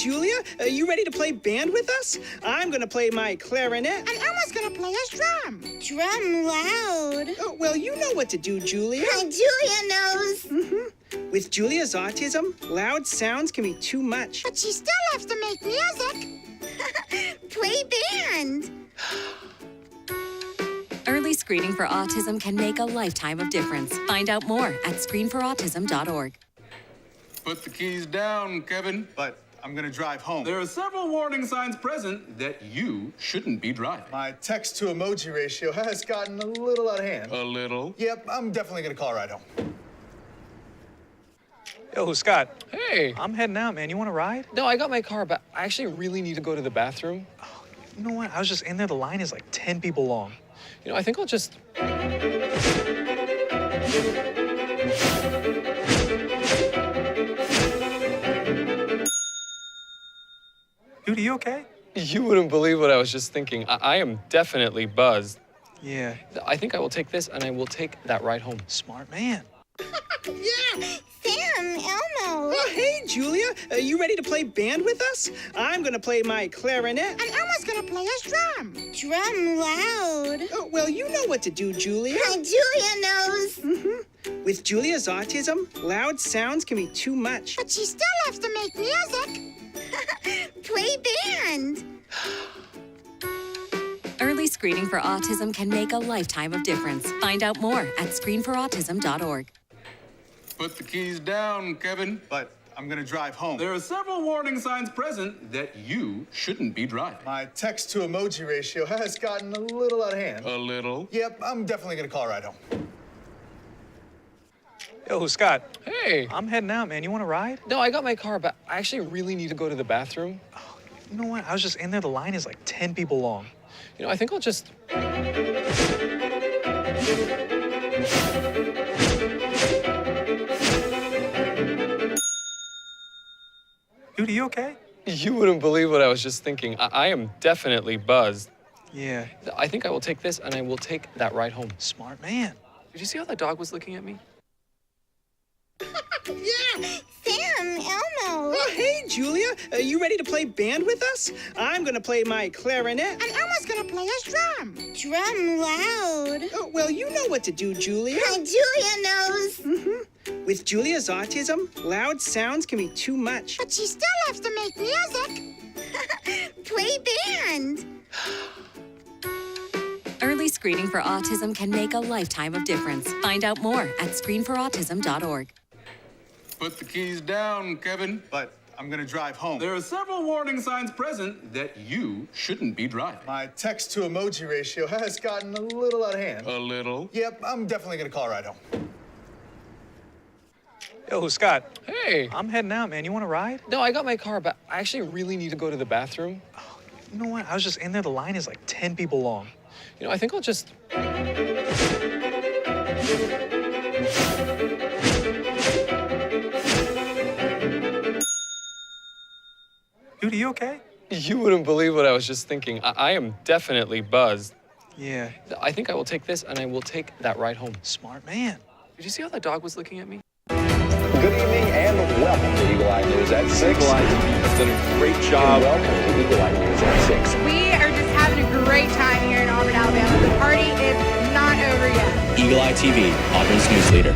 Julia, are you ready to play band with us? I'm gonna play my clarinet. And Elmo's gonna play his drum. Drum loud. Oh, well, you know what to do, Julia. Julia knows. With Julia's autism, loud sounds can be too much. But she still loves to make music. Play band. Early screening for autism can make a lifetime of difference. Find out more at screenforautism.org. Put the keys down, Kevin. But I'm gonna drive home. There are several warning signs present that you shouldn't be driving. My text to emoji ratio has gotten a little out of hand. A little? Yep, I'm definitely gonna call a ride home. Yo, Scott. Hey. I'm heading out, man. You want to ride? No, I got my car, but I actually really need to go to the bathroom. Oh, you know what? I was just in there. The line is like 10 people long. You know, I think I'll just... Dude, are you okay? You wouldn't believe what I was just thinking. I am definitely buzzed. Yeah. I think I will take this, and I will take that ride home. Smart man. Yeah. Sam, Elmo. Oh, hey, Julia, are you ready to play band with us? I'm gonna play my clarinet. And Elmo's gonna play his drum. Drum loud. Oh, well, you know what to do, Julia. Julia knows. With Julia's autism, loud sounds can be too much. But she still loves to make music. Play band. Early screening for autism can make a lifetime of difference. Find out more at screenforautism.org. Put the keys down, Kevin. But I'm gonna drive home. There are several warning signs present that you shouldn't be driving. My text to emoji ratio has gotten a little out of hand. A little? Yep, I'm definitely gonna call a ride home. Yo, Scott. Hey. I'm heading out, man. You want to ride? No, I got my car, but I actually really need to go to the bathroom. Oh, you know what? I was just in there. The line is like 10 people long. You know, I think I'll just... Dude, are you okay? You wouldn't believe what I was just thinking. I am definitely buzzed. Yeah. I think I will take this, and I will take that ride home. Smart man. Did you see how the dog was looking at me? Yeah. Sam, Elmo. Oh, hey, Julia, are you ready to play band with us? I'm gonna play my clarinet. And Elmo's gonna play his drum. Drum loud. Oh, well, you know what to do, Julia. Julia knows. With Julia's autism, loud sounds can be too much. But she still loves to make music. Play band. Early screening for autism can make a lifetime of difference. Find out more at screenforautism.org. Put the keys down, Kevin. But I'm gonna drive home. There are several warning signs present that you shouldn't be driving. My text to emoji ratio has gotten a little out of hand. A little? Yep, I'm definitely gonna call a ride home. Yo, Scott. Hey. I'm heading out, man. You want to ride? No, I got my car, but I actually really need to go to the bathroom. Oh, you know what? I was just in there. The line is like 10 people long. You know, I think I'll just... Dude, are you okay? You wouldn't believe what I was just thinking. I am definitely buzzed. Yeah. I think I will take this, and I will take that ride home. Smart man. Did you see how the dog was looking at me? Good evening and welcome to Eagle Eye News at 6. Eagle Eye TV has done a great job. Welcome to Eagle Eye News at 6. We are just having a great time here in Auburn, Alabama. The party is not over yet. Eagle Eye TV, Auburn's news leader.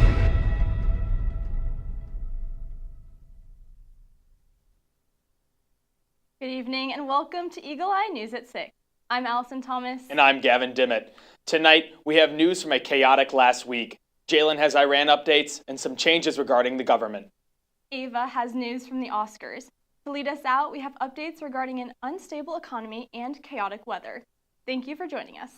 Good evening and welcome to Eagle Eye News at 6. I'm Allison Thomas. And I'm Gavin Dimmitt. Tonight, we have news from a chaotic last week. Jalen has Iran updates and some changes regarding the government. Ava has news from the Oscars. To lead us out, we have updates regarding an unstable economy and chaotic weather. Thank you for joining us.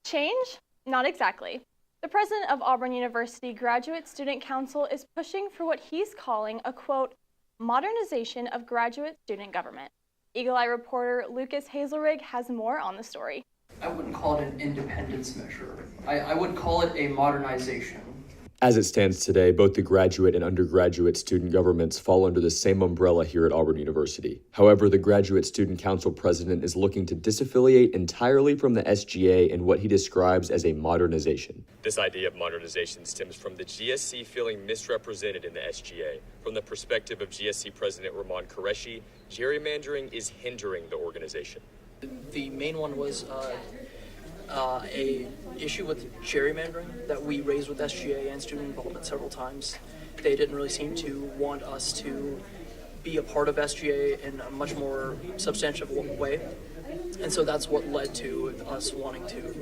Change? Not exactly. The president of Auburn University Graduate Student Council is pushing for what he's calling a, quote, modernization of graduate student government. Eagle Eye reporter Lucas Hazelrig has more on the story. I wouldn't call it an independence measure. I would call it a modernization. As it stands today, both the graduate and undergraduate student governments fall under the same umbrella here at Auburn University. However, the Graduate Student Council president is looking to disaffiliate entirely from the SGA in what he describes as a modernization. This idea of modernization stems from the GSC feeling misrepresented in the SGA. From the perspective of GSC President Rahman Qureshi, gerrymandering is hindering the organization. The main one was a issue with gerrymandering that we raised with SGA and student involvement several times. They didn't really seem to want us to be a part of SGA in a much more substantive way, and so that's what led to us wanting to,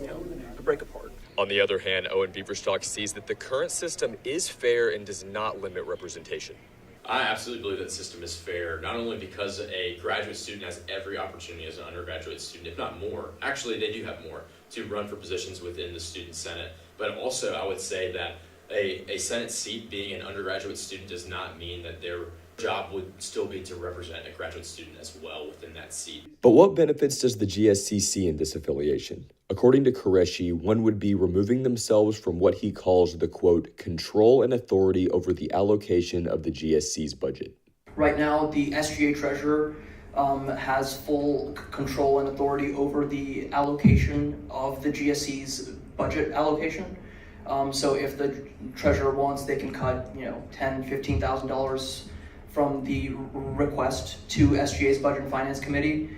break apart. On the other hand, Owen Beaverstock sees that the current system is fair and does not limit representation. I absolutely believe that the system is fair, not only because a graduate student has every opportunity as an undergraduate student, if not more. Actually, they do have more to run for positions within the student senate. But also, I would say that a senate seat being an undergraduate student does not mean that their job would still be to represent a graduate student as well within that seat. But what benefits does the GSC see in this affiliation? According to Qureshi, one would be removing themselves from what he calls the, quote, control and authority over the allocation of the GSC's budget. Right now, the SGA treasurer has full control and authority over the allocation of the GSC's budget allocation. So if the treasurer wants, they can cut, $10,000, $15,000 from the request to SGA's Budget and Finance Committee.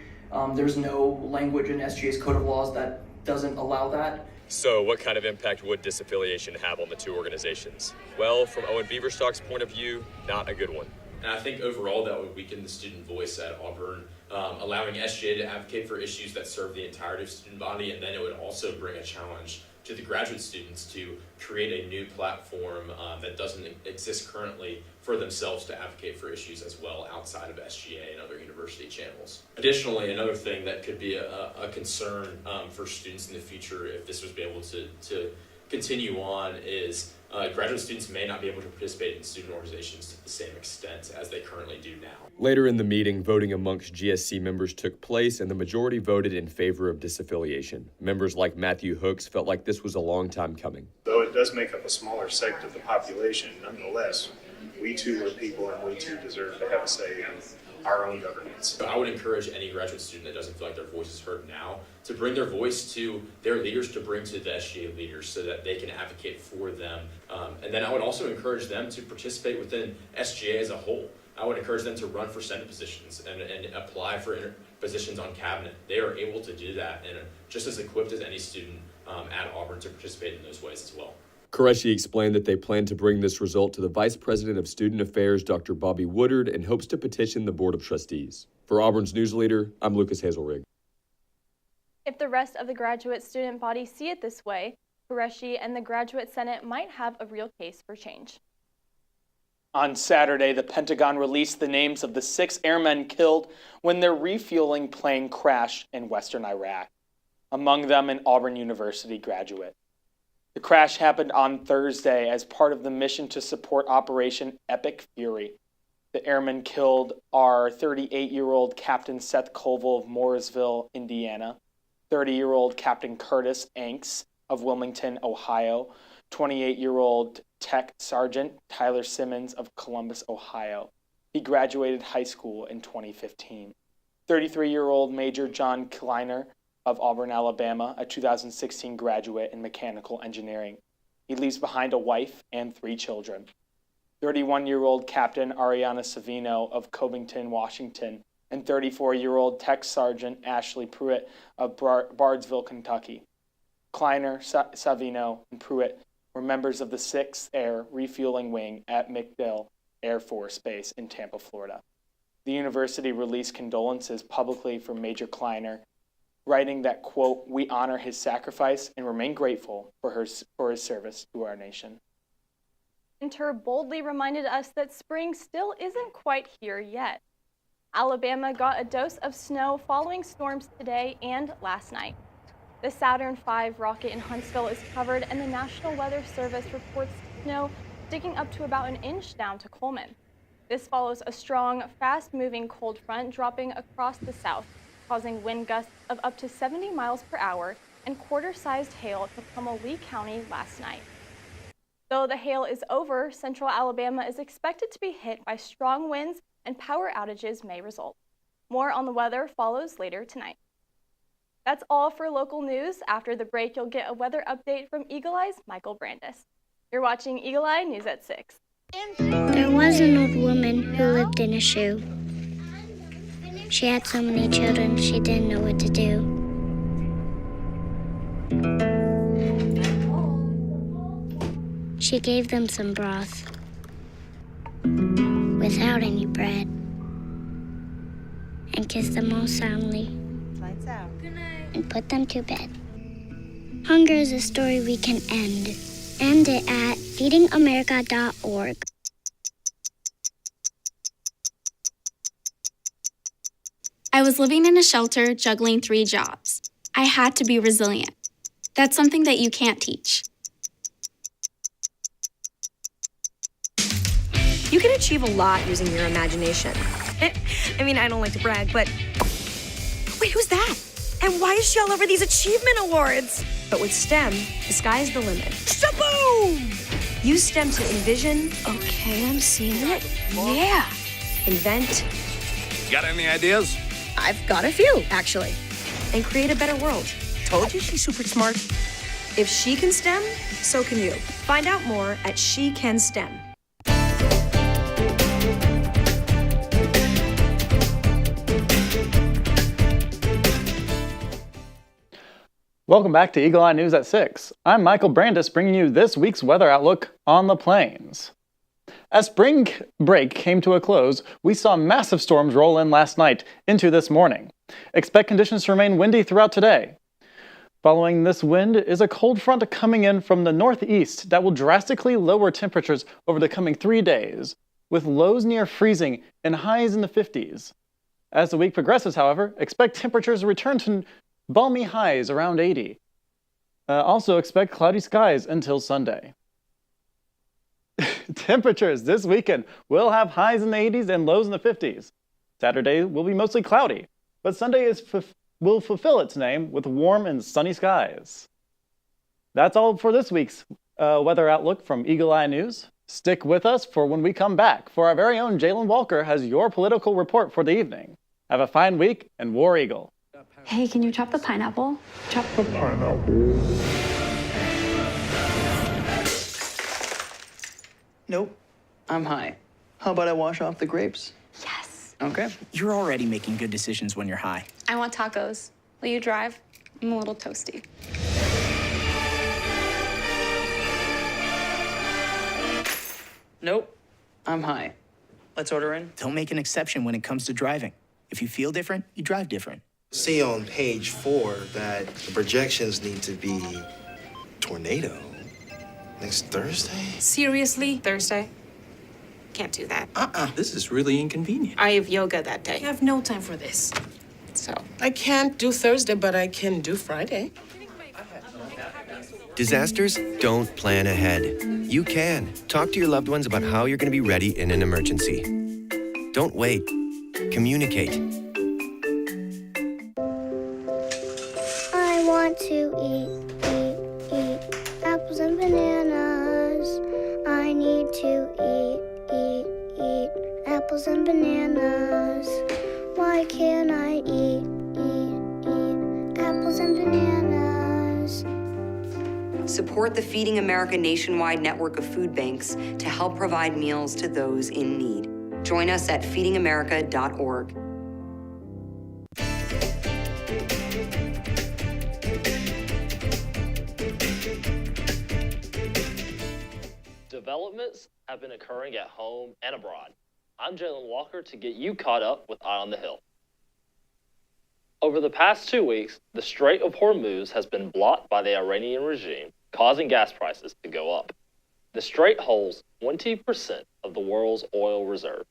There's no language in SGA's Code of Laws that doesn't allow that. So what kind of impact would disaffiliation have on the two organizations? Well, from Owen Beaverstock's point of view, not a good one. And I think overall that would weaken the student voice at Auburn, allowing SGA to advocate for issues that serve the entirety of the student body, and then it would also bring a challenge to the graduate students to create a new platform that doesn't exist currently for themselves to advocate for issues as well outside of SGA and other university channels. Additionally, another thing that could be a concern for students in the future if this was able to continue on is graduate students may not be able to participate in student organizations to the same extent as they currently do now. Later in the meeting, voting amongst GSC members took place, and the majority voted in favor of disaffiliation. Members like Matthew Hooks felt like this was a long time coming. Though it does make up a smaller sect of the population, nonetheless, we too are people and we too deserve to have a say in our own governance. So I would encourage any graduate student that doesn't feel like their voice is heard now to bring their voice to their leaders, to bring to the SGA leaders so that they can advocate for them. And then I would also encourage them to participate within SGA as a whole. I would encourage them to run for Senate positions and apply for positions on cabinet. They are able to do that and are just as equipped as any student at Auburn to participate in those ways as well. Qureshi explained that they plan to bring this result to the Vice President of Student Affairs, Dr. Bobby Woodard, and hopes to petition the Board of Trustees. For Auburn's News Leader, I'm Lucas Hazelrig. If the rest of the graduate student body see it this way, Qureshi and the Graduate Senate might have a real case for change. On Saturday, the Pentagon released the names of the 6 airmen killed when their refueling plane crashed in western Iraq, among them an Auburn University graduate. The crash happened on Thursday as part of the mission to support Operation Epic Fury. The airmen killed are 38-year-old Captain Seth Colville of Mooresville, Indiana, 30-year-old Captain Curtis Anks of Wilmington, Ohio, 28-year-old Tech Sergeant Tyler Simmons of Columbus, Ohio. He graduated high school in 2015. 33-year-old Major John Kleiner of Auburn, Alabama, a 2016 graduate in mechanical engineering. He leaves behind a wife and 3 children. 31-year-old Captain Ariana Savino of Covington, Washington, and 34-year-old Tech Sergeant Ashley Pruitt of Bardesville, Kentucky. Kleiner, Savino, and Pruitt were members of the 6th Air Refueling Wing at MacDill Air Force Base in Tampa, Florida. The university released condolences publicly for Major Kleiner, writing that, quote, "We honor his sacrifice and remain grateful for his service to our nation." Winter boldly reminded us that spring still isn't quite here yet. Alabama got a dose of snow following storms today and last night. The Saturn V rocket in Huntsville is covered, and the National Weather Service reports snow digging up to about an inch down to Coleman. This follows a strong, fast-moving cold front dropping across the south, causing wind gusts of up to 70 miles per hour and quarter-sized hail to pummel Lee County last night. Though the hail is over, central Alabama is expected to be hit by strong winds and power outages may result. More on the weather follows later tonight. That's all for local news. After the break, you'll get a weather update from Eagle Eye's Michael Brandis. You're watching Eagle Eye News at 6. There was an old woman who lived in a shoe. She had so many children, she didn't know what to do. She gave them some broth without any bread and kissed them all soundly. Lights out. Good night. And put them to bed. Hunger is a story we can end. End it at feedingamerica.org. I was living in a shelter, juggling 3 jobs. I had to be resilient. That's something that you can't teach. You can achieve a lot using your imagination. I mean, I don't like to brag, but... Wait, who's that? And why is she all over these achievement awards? But with STEM, the sky's the limit. Shaboom! Use STEM to envision. Okay, I'm seeing it. Yeah. Invent. Got any ideas? I've got a few, actually. And create a better world. Told you she's super smart. If she can STEM, so can you. Find out more at She Can STEM. Welcome back to Eagle Eye News at 6. I'm Michael Brandis bringing you this week's weather outlook on the plains. As spring break came to a close, we saw massive storms roll in last night into this morning. Expect conditions to remain windy throughout today. Following this wind is a cold front coming in from the northeast that will drastically lower temperatures over the coming 3 days, with lows near freezing and highs in the 50s. As the week progresses, however, expect temperatures to return to balmy highs around 80. Also expect cloudy skies until Sunday. Temperatures this weekend will have highs in the 80s and lows in the 50s. Saturday will be mostly cloudy, but Sunday will fulfill its name with warm and sunny skies. That's all for this week's weather outlook from Eagle Eye News. Stick with us for when we come back, for our very own Jalen Walker has your political report for the evening. Have a fine week and War Eagle. Hey, can you chop the pineapple? Chop the pineapple. Nope, I'm high. How about I wash off the grapes? Yes. Okay. You're already making good decisions when you're high. I want tacos. Will you drive? I'm a little toasty. Nope, I'm high. Let's order in. Don't make an exception when it comes to driving. If you feel different, you drive different. See on page 4 that the projections need to be tornado next Thursday? Seriously? Thursday? Can't do that. This is really inconvenient. I have yoga that day. I have no time for this. So. I can't do Thursday, but I can do Friday. Disasters don't plan ahead. You can. Talk to your loved ones about how you're going to be ready in an emergency. Don't wait. Communicate. I want to eat apples and bananas. I need to eat apples and bananas. Why can't I eat apples and bananas? Support the Feeding America nationwide network of food banks to help provide meals to those in need. Join us at feedingamerica.org. Developments have been occurring at home and abroad. I'm Jalen Walker to get you caught up with Eye on the Hill. Over the past 2 weeks, the Strait of Hormuz has been blocked by the Iranian regime, causing gas prices to go up. The strait holds 20% of the world's oil reserve.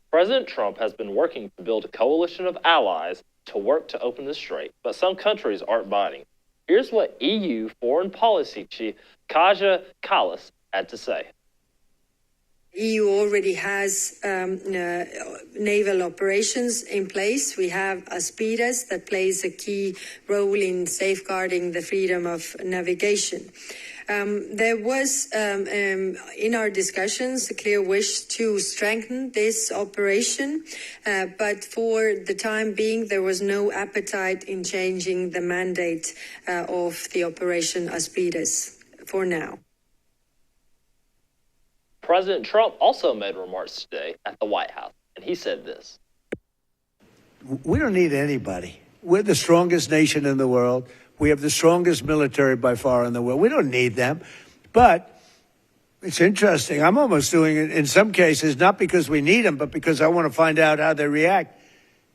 President Trump has been working to build a coalition of allies to work to open the strait, but some countries aren't biting. Here's what EU Foreign Policy Chief Kaja Kallas had to say. EU already has naval operations in place. We have Aspides that plays a key role in safeguarding the freedom of navigation. There was, in our discussions, a clear wish to strengthen this operation, but for the time being, there was no appetite in changing the mandate of the Operation Aspides for now. President Trump also made remarks today at the White House, and he said this. We don't need anybody. We're the strongest nation in the world. We have the strongest military by far in the world. We don't need them. But it's interesting. I'm almost doing it in some cases, not because we need them, but because I want to find out how they react.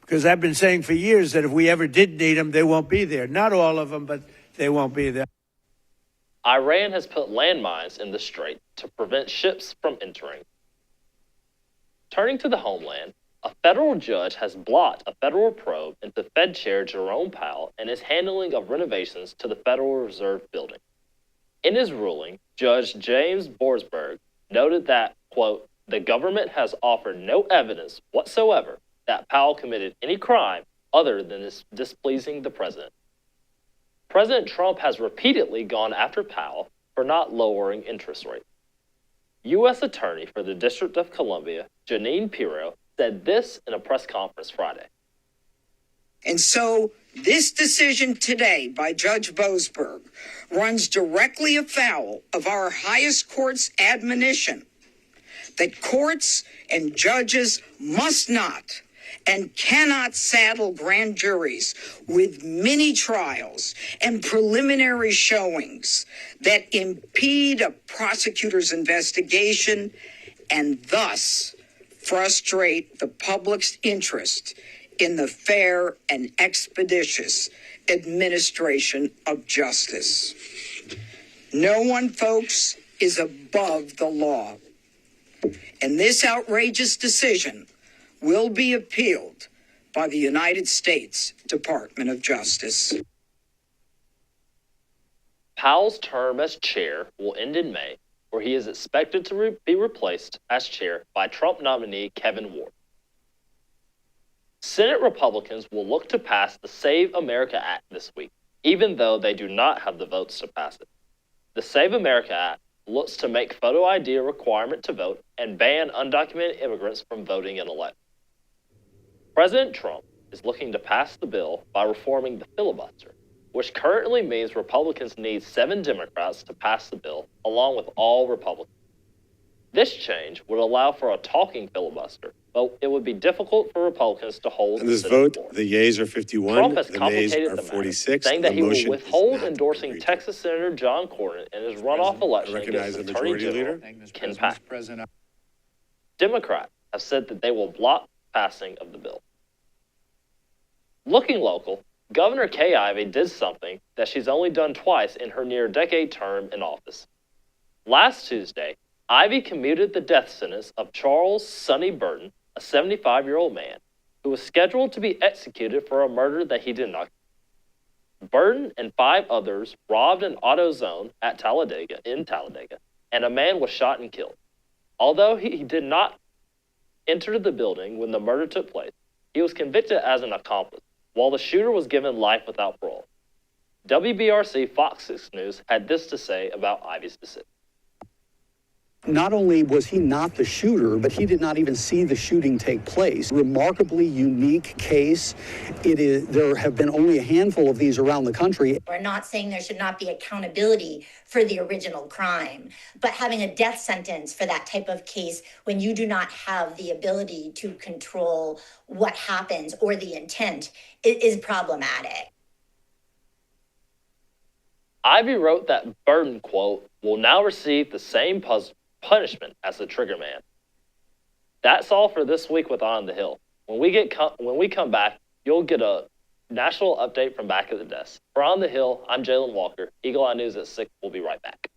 Because I've been saying for years that if we ever did need them, they won't be there. Not all of them, but they won't be there. Iran has put landmines in the strait to prevent ships from entering. Turning to the homeland, a federal judge has blocked a federal probe into Fed Chair Jerome Powell and his handling of renovations to the Federal Reserve building. In his ruling, Judge James Borsberg noted that, quote, the government has offered no evidence whatsoever that Powell committed any crime other than displeasing the president. President Trump has repeatedly gone after Powell for not lowering interest rates. U.S. Attorney for the District of Columbia, Jeanine Pirro, said this in a press conference Friday. And so this decision today by Judge Boasberg runs directly afoul of our highest court's admonition that courts and judges must not and cannot saddle grand juries with mini trials and preliminary showings that impede a prosecutor's investigation and thus frustrate the public's interest in the fair and expeditious administration of justice. No one, folks, is above the law. And this outrageous decision will be appealed by the United States Department of Justice. Powell's term as chair will end in May, where he is expected to be replaced as chair by Trump nominee Kevin Warren. Senate Republicans will look to pass the Save America Act this week, even though they do not have the votes to pass it. The Save America Act looks to make photo ID a requirement to vote and ban undocumented immigrants from voting in elections. President Trump is looking to pass the bill by reforming the filibuster, which currently means Republicans need 7 Democrats to pass the bill, along with all Republicans. This change would allow for a talking filibuster, but it would be difficult for Republicans to hold In this the Senate vote, the yeas are 51, Trump has the nays complicated are the matter, 46. saying that The he will motion withhold is not endorsing agreed to. Texas Senator John Cornyn in his runoff election recognize against the Attorney majority General leader. Ken Paxton. Democrats have said that they will block passing of the bill. Looking local, Governor Kay Ivey did something that she's only done twice in her near-decade term in office. Last Tuesday, Ivey commuted the death sentence of Charles Sonny Burton, a 75-year-old man, who was scheduled to be executed for a murder that he did not commit. Burton and 5 others robbed an AutoZone in Talladega, and a man was shot and killed. Although he did not enter the building when the murder took place, he was convicted as an accomplice, while the shooter was given life without parole. WBRC Fox 6 News had this to say about Ivey's decision. Not only was he not the shooter, but he did not even see the shooting take place. Remarkably unique case. There have been only a handful of these around the country. We're not saying there should not be accountability for the original crime, but having a death sentence for that type of case when you do not have the ability to control what happens or the intent is problematic. Ivey wrote that Burton, quote, will now receive the same punishment as the trigger man. That's all for this week with On the Hill. When we come back, you'll get a national update from back at the desk. For On the Hill, I'm Jalen Walker. Eagle Eye News at 6. We'll be right back.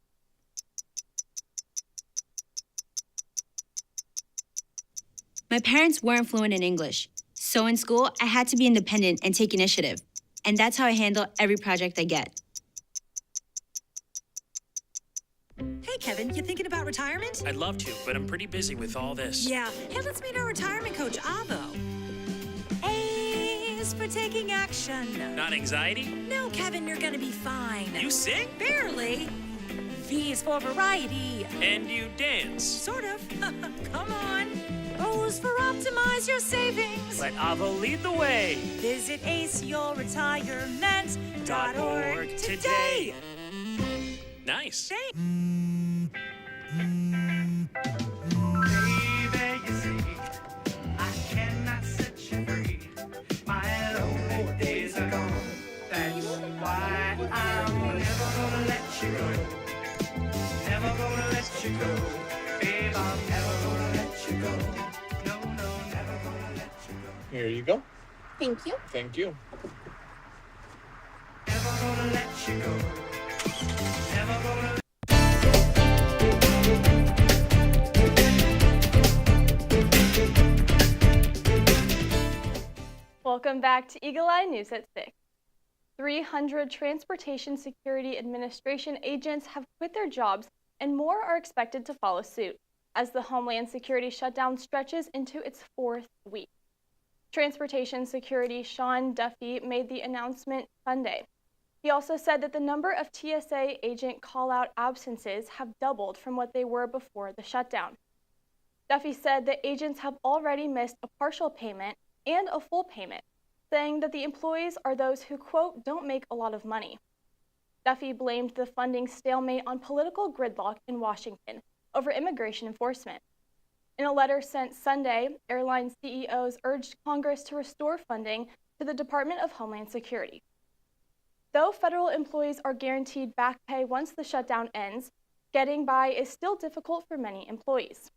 My parents weren't fluent in English, so in school, I had to be independent and take initiative. And that's how I handle every project I get. Hey, Kevin, you thinking about retirement? I'd love to, but I'm pretty busy with all this. Yeah. Hey, let's meet our retirement coach, Avo. A is for taking action. Not anxiety? No, Kevin, you're gonna be fine. You sick? Barely. V is for variety. And you dance. Sort of. Come on. O's for optimize your savings. Let Avo lead the way. Visit aceyourretirement.org today. Nice. Here you go. Thank you. Thank you. Welcome back to Eagle Eye News at 6. 300 Transportation Security Administration agents have quit their jobs, and more are expected to follow suit as the Homeland Security shutdown stretches into its 4th week. Transportation Security Sean Duffy made the announcement Sunday. He also said that the number of TSA agent call-out absences have doubled from what they were before the shutdown. Duffy said that agents have already missed a partial payment and a full payment, saying that the employees are those who, quote, don't make a lot of money. Duffy blamed the funding stalemate on political gridlock in Washington over immigration enforcement. In a letter sent Sunday, airline CEOs urged Congress to restore funding to the Department of Homeland Security. Though federal employees are guaranteed back pay once the shutdown ends, getting by is still difficult for many employees.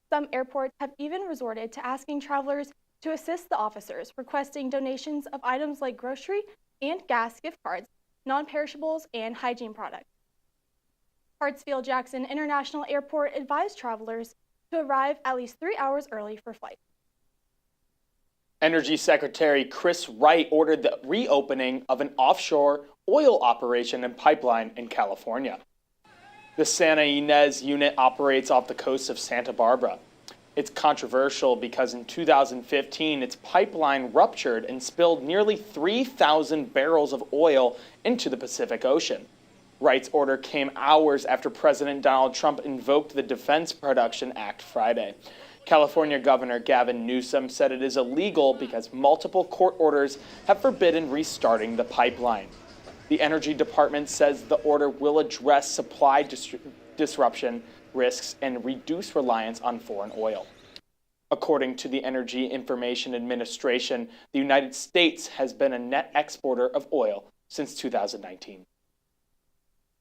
Some airports have even resorted to asking travelers to assist the officers, requesting donations of items like grocery and gas gift cards, non-perishables, and hygiene products. Hartsfield-Jackson International Airport advised travelers to arrive at least 3 hours early for flights. Energy Secretary Chris Wright ordered the reopening of an offshore oil operation and pipeline in California. The Santa Ynez unit operates off the coast of Santa Barbara. It's controversial because in 2015, its pipeline ruptured and spilled nearly 3,000 barrels of oil into the Pacific Ocean. Wright's order came hours after President Donald Trump invoked the Defense Production Act Friday. California Governor Gavin Newsom said it is illegal because multiple court orders have forbidden restarting the pipeline. The Energy Department says the order will address supply disruption risks and reduce reliance on foreign oil. According to the Energy Information Administration, the United States has been a net exporter of oil since 2019.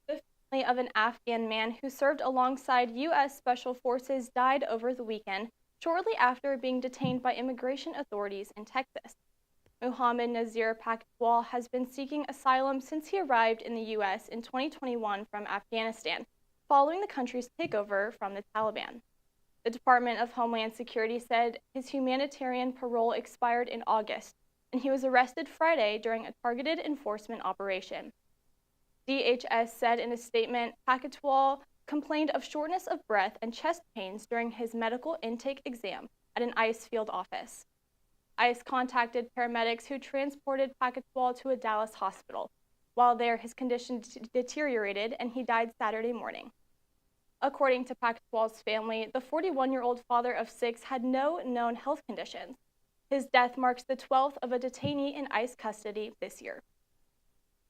The family of an Afghan man who served alongside U.S. Special Forces died over the weekend, shortly after being detained by immigration authorities in Texas. Muhammad Nazir Pakatwal has been seeking asylum since he arrived in the U.S. in 2021 from Afghanistan, following the country's takeover from the Taliban. The Department of Homeland Security said his humanitarian parole expired in August, and he was arrested Friday during a targeted enforcement operation. DHS said in a statement, Pakatwal complained of shortness of breath and chest pains during his medical intake exam at an ICE field office. ICE contacted paramedics who transported Pakatwal to a Dallas hospital. While there, his condition deteriorated and he died Saturday morning. According to Pakatwal's family, the 41-year-old father of 6 had no known health conditions. His death marks the 12th of a detainee in ICE custody this year.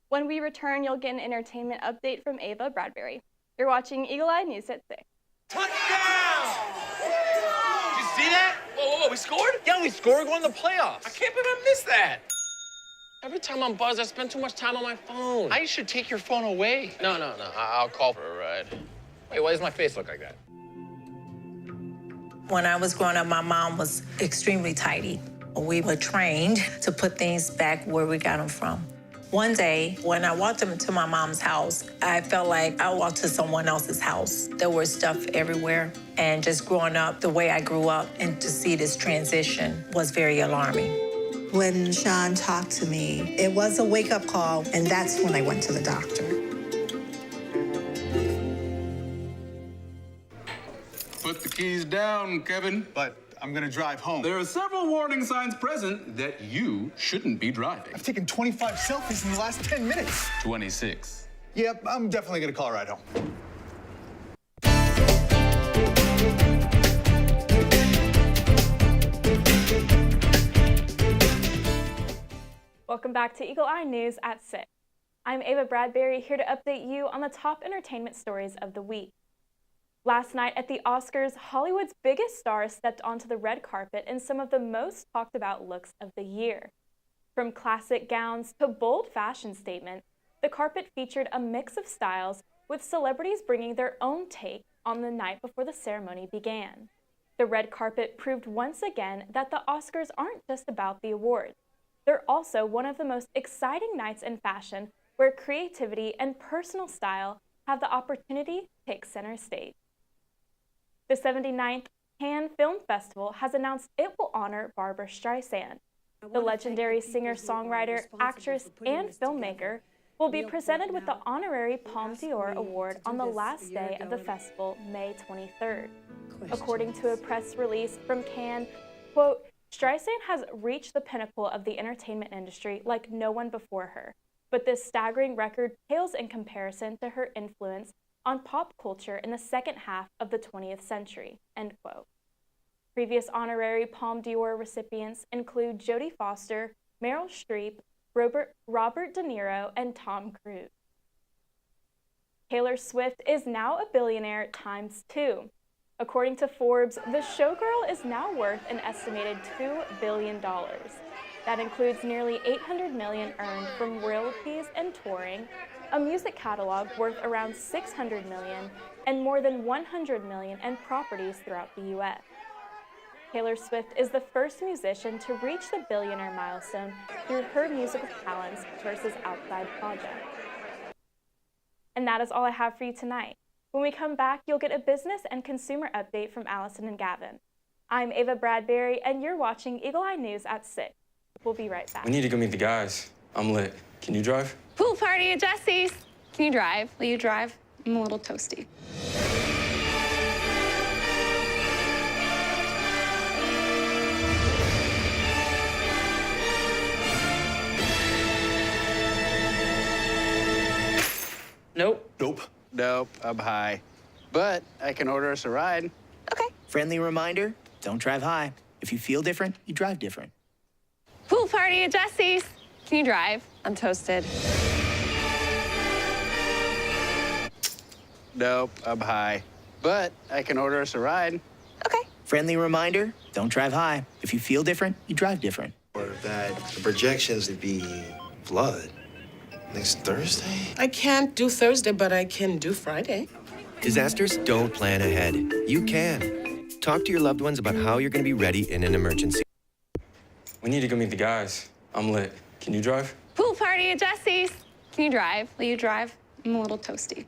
When we return, you'll get an entertainment update from Ava Bradbury. You're watching Eagle Eye News at 6. Touchdown! Did you see that? Whoa, we scored? Yeah, we scored. We're going to the playoffs. I can't believe I missed that. Every time I'm buzzed, I spend too much time on my phone. I should take your phone away. No. I'll call for a ride. Wait, why does my face look like that? When I was growing up, my mom was extremely tidy. We were trained to put things back where we got them from. One day, when I walked into my mom's house, I felt like I walked to someone else's house. There was stuff everywhere. And just growing up the way I grew up and to see this transition was very alarming. When Sean talked to me, it was a wake-up call, and that's when I went to the doctor. Put the keys down, Kevin. But I'm gonna drive home. There are several warning signs present that you shouldn't be driving. I've taken 25 selfies in the last 10 minutes. 26. Yep, I'm definitely gonna call a ride home. Welcome back to Eagle Eye News at 6. I'm Ava Bradbury, here to update you on the top entertainment stories of the week. Last night at the Oscars, Hollywood's biggest stars stepped onto the red carpet in some of the most talked about looks of the year. From classic gowns to bold fashion statements, the carpet featured a mix of styles, with celebrities bringing their own take on the night before the ceremony began. The red carpet proved once again that the Oscars aren't just about the awards. They're also one of the most exciting nights in fashion, where creativity and personal style have the opportunity to take center stage. The 79th Cannes Film Festival has announced it will honor Barbra Streisand. The legendary singer-songwriter, actress, and filmmaker will be presented with the honorary Palme d'Or award on the last day of the festival, May 23rd. According to a press release from Cannes, quote, Streisand has reached the pinnacle of the entertainment industry like no one before her, but this staggering record pales in comparison to her influence on pop culture in the second half of the 20th century, end quote. Previous honorary Palme d'Or recipients include Jodie Foster, Meryl Streep, Robert De Niro, and Tom Cruise. Taylor Swift is now a billionaire ×2. According to Forbes, the showgirl is now worth an estimated $2 billion. That includes nearly $800 million earned from royalties and touring, a music catalog worth around $600 million, and more than $100 million in properties throughout the U.S. Taylor Swift is the first musician to reach the billionaire milestone through her musical talents versus outside projects. And that is all I have for you tonight. When we come back, you'll get a business and consumer update from Allison and Gavin. I'm Ava Bradbury, and you're watching Eagle Eye News at 6. We'll be right back. We need to go meet the guys. I'm lit. Can you drive? Pool party at Jesse's. Can you drive? Will you drive? I'm a little toasty. Nope, I'm high. But I can order us a ride. Okay. Friendly reminder, don't drive high. If you feel different, you drive different. Pool party at Jesse's. Can you drive? I'm toasted. Nope, I'm high. But I can order us a ride. Okay. Friendly reminder, don't drive high. If you feel different, you drive different. Or that the projections would be flood next Thursday? I can't do Thursday, but I can do Friday. Disasters don't plan ahead. You can. Talk to your loved ones about how you're going to be ready in an emergency. We need to go meet the guys. I'm lit. Can you drive? Pool party at Jesse's. Can you drive? Will you drive? I'm a little toasty.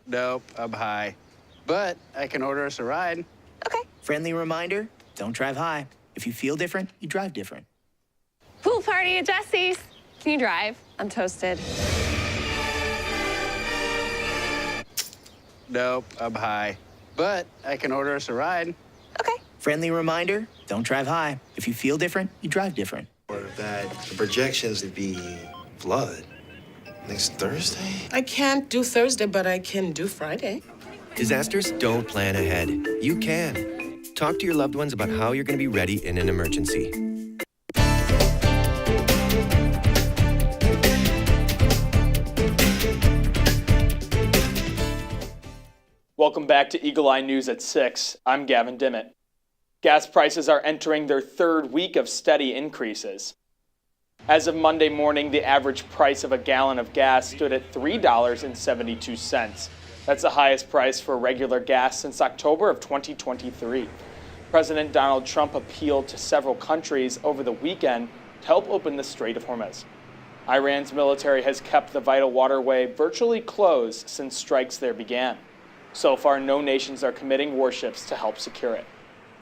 Nope, I'm high. But I can order us a ride. Okay. Friendly reminder, don't drive high. If you feel different, you drive different. Pool party at Jesse's. Can you drive? I'm toasted. Nope, I'm high. But I can order us a ride. Okay. Friendly reminder, don't drive high. If you feel different, you drive different. Or that the projections would be flood next Thursday? I can't do Thursday, but I can do Friday. Disasters don't plan ahead. You can. Talk to your loved ones about how you're going to be ready in an emergency. Welcome back to Eagle Eye News at 6. I'm Gavin Dimmitt. Gas prices are entering their third week of steady increases. As of Monday morning, the average price of a gallon of gas stood at $3.72. That's the highest price for regular gas since October of 2023. President Donald Trump appealed to several countries over the weekend to help open the Strait of Hormuz. Iran's military has kept the vital waterway virtually closed since strikes there began. So far, no nations are committing warships to help secure it.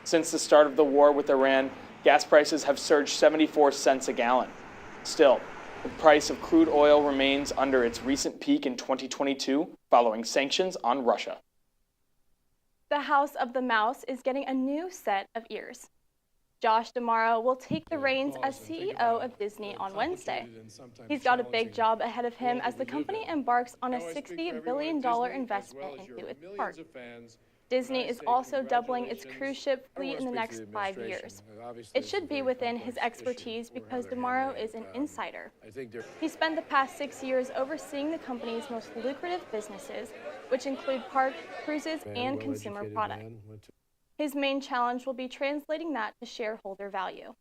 Since the start of the war with Iran, gas prices have surged 74 cents a gallon. Still, the price of crude oil remains under its recent peak in 2022, following sanctions on Russia. The House of the Mouse is getting a new set of ears. Josh D'Amaro will take the reins as CEO of Disney on Wednesday. He's got a big job ahead of him as the company embarks on a $60 billion investment into its park. Disney is also doubling its cruise ship fleet in the next 5 years. It should be within his expertise because D'Amaro is an insider. He spent the past 6 years overseeing the company's most lucrative businesses, which include park, cruises, and consumer products. His main challenge will be translating that to shareholder value.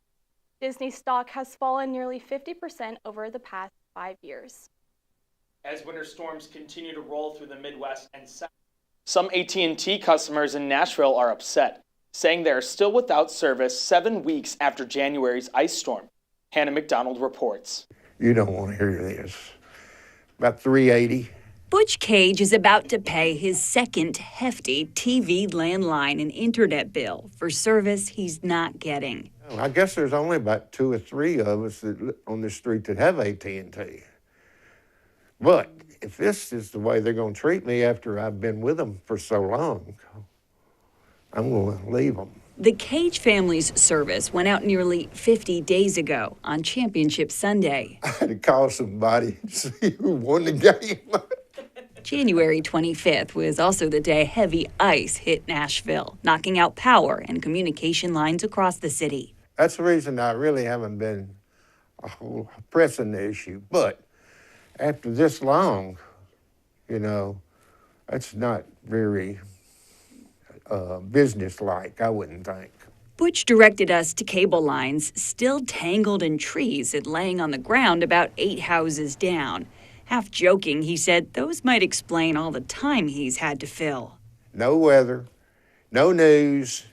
Disney stock has fallen nearly 50% over the past 5 years. As winter storms continue to roll through the Midwest and South, some AT&T customers in Nashville are upset, saying they are still without service 7 weeks after January's ice storm. Hannah McDonald reports. You don't want to hear this. About $380. Butch Cage is about to pay his second hefty TV landline and internet bill for service he's not getting. I guess there's only about 2 or 3 of us on the street that have AT&T. But if this is the way they're going to treat me after I've been with them for so long, I'm going to leave them. The Cage family's service went out nearly 50 days ago on Championship Sunday. I had to call somebody to see who won the game. January 25th was also the day heavy ice hit Nashville, knocking out power and communication lines across the city. That's the reason I really haven't been pressing the issue. But after this long, you know, that's not very businesslike, I wouldn't think. Butch directed us to cable lines still tangled in trees and laying on the ground about 8 houses down. Half joking, he said those might explain all the time he's had to fill. No weather, no news.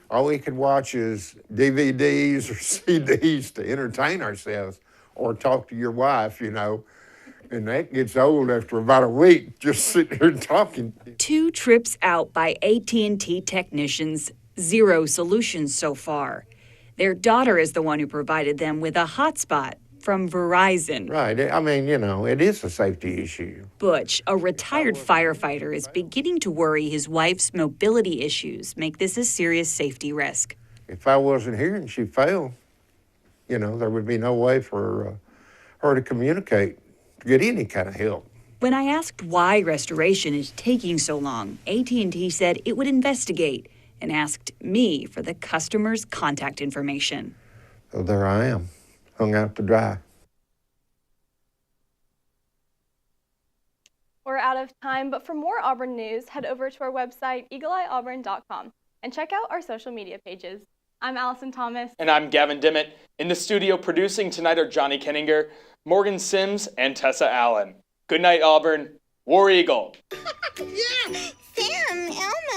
All we could watch is DVDs or CDs to entertain ourselves or talk to your wife, you know. And that gets old after about a week, just sitting here talking. 2 trips out by AT&T technicians, 0 solutions so far. Their daughter is the one who provided them with a hotspot from Verizon. Right. I mean, you know, it is a safety issue. Butch, a retired firefighter, is beginning to worry his wife's mobility issues make this a serious safety risk. If I wasn't here and she failed, you know, there would be no way for her to communicate, to get any kind of help. When I asked why restoration is taking so long, AT&T said it would investigate and asked me for the customer's contact information. So there I am, hung out to dry. We're out of time, but for more Auburn news, head over to our website, eagleeyeauburn.com, and check out our social media pages. I'm Allison Thomas. And I'm Gavin Dimmitt. In the studio producing tonight are Johnny Kenninger, Morgan Sims, and Tessa Allen. Good night, Auburn. War Eagle. Yeah, Sam, Elmo.